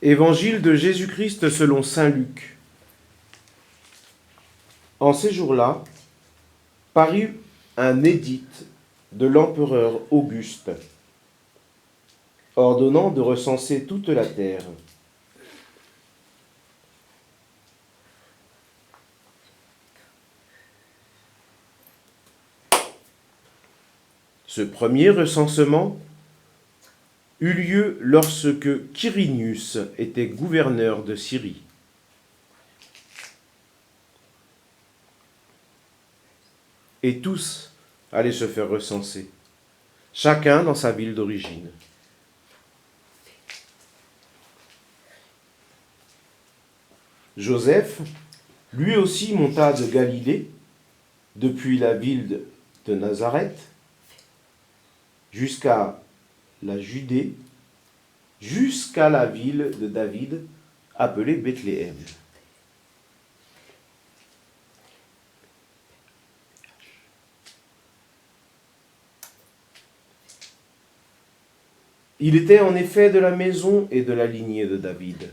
Évangile de Jésus-Christ selon saint Luc. En ces jours-là, parut un édit de l'empereur Auguste, ordonnant de recenser toute la terre. Ce premier recensement eut lieu lorsque Quirinius était gouverneur de Syrie. Et tous allaient se faire recenser, chacun dans sa ville d'origine. Joseph, lui aussi, monta de Galilée, depuis la ville de Nazareth, jusqu'à la Judée, jusqu'à la ville de David, appelée Bethléem. Il était en effet de la maison et de la lignée de David.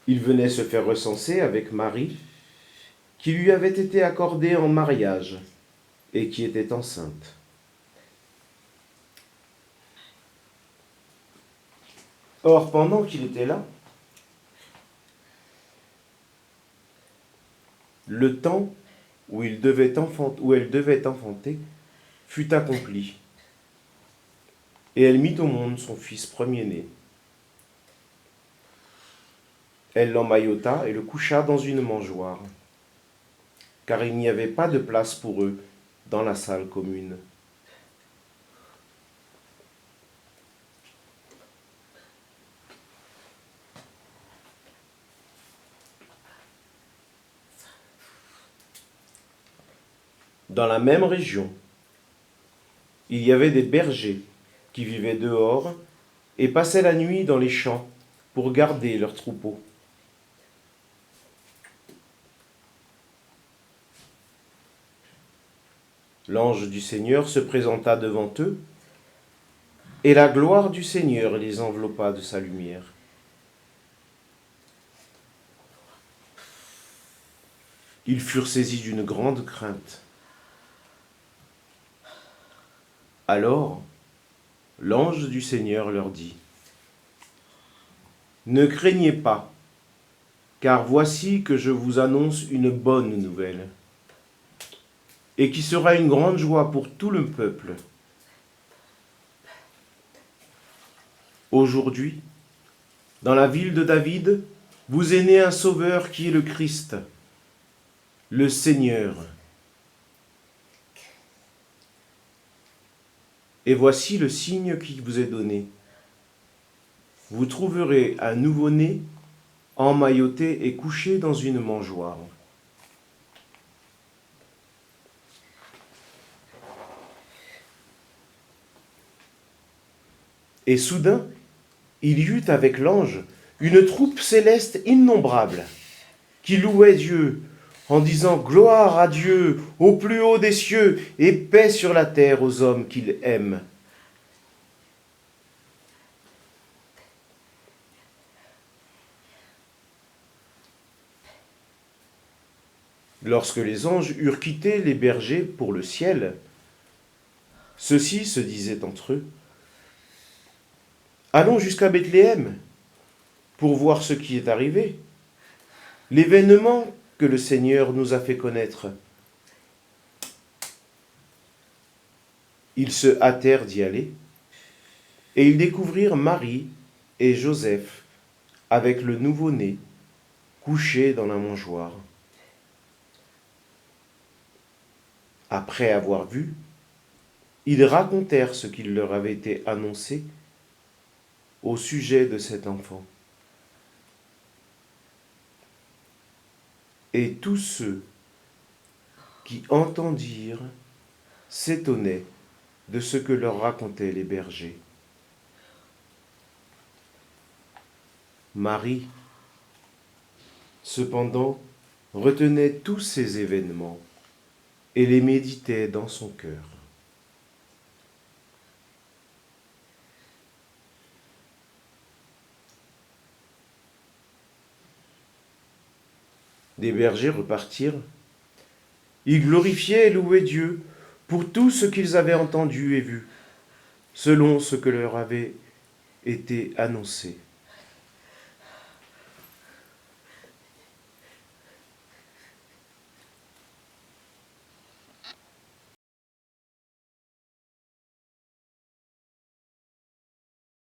Il venait se faire recenser avec Marie, qui lui avait été accordée en mariage et qui était enceinte. Or, pendant qu'il était là, le temps où elle devait enfanter fut accompli, et elle mit au monde son fils premier-né. Elle l'emmaillota et le coucha dans une mangeoire, car il n'y avait pas de place pour eux dans la salle commune. Dans la même région, il y avait des bergers qui vivaient dehors et passaient la nuit dans les champs pour garder leurs troupeaux. L'ange du Seigneur se présenta devant eux, et la gloire du Seigneur les enveloppa de sa lumière. Ils furent saisis d'une grande crainte. Alors, l'ange du Seigneur leur dit : « Ne craignez pas, car voici que je vous annonce une bonne nouvelle, et qui sera une grande joie pour tout le peuple. Aujourd'hui, dans la ville de David, vous est né un sauveur qui est le Christ, le Seigneur. Et voici le signe qui vous est donné. Vous trouverez un nouveau-né emmailloté et couché dans une mangeoire. » Et soudain, il y eut avec l'ange une troupe céleste innombrable, qui louait Dieu, en disant : « Gloire à Dieu, au plus haut des cieux, et paix sur la terre aux hommes qu'il aime. » Lorsque les anges eurent quitté les bergers pour le ciel, ceux-ci se disaient entre eux : « Allons jusqu'à Bethléem pour voir ce qui est arrivé, l'événement que le Seigneur nous a fait connaître. » Ils se hâtèrent d'y aller, et ils découvrirent Marie et Joseph avec le nouveau-né, couché dans la mangeoire. Après avoir vu, ils racontèrent ce qu'il leur avait été annoncé au sujet de cet enfant. Et tous ceux qui entendirent s'étonnaient de ce que leur racontaient les bergers. Marie, cependant, retenait tous ces événements et les méditait dans son cœur. des bergers repartirent. Ils glorifiaient et louaient Dieu pour tout ce qu'ils avaient entendu et vu, selon ce que leur avait été annoncé.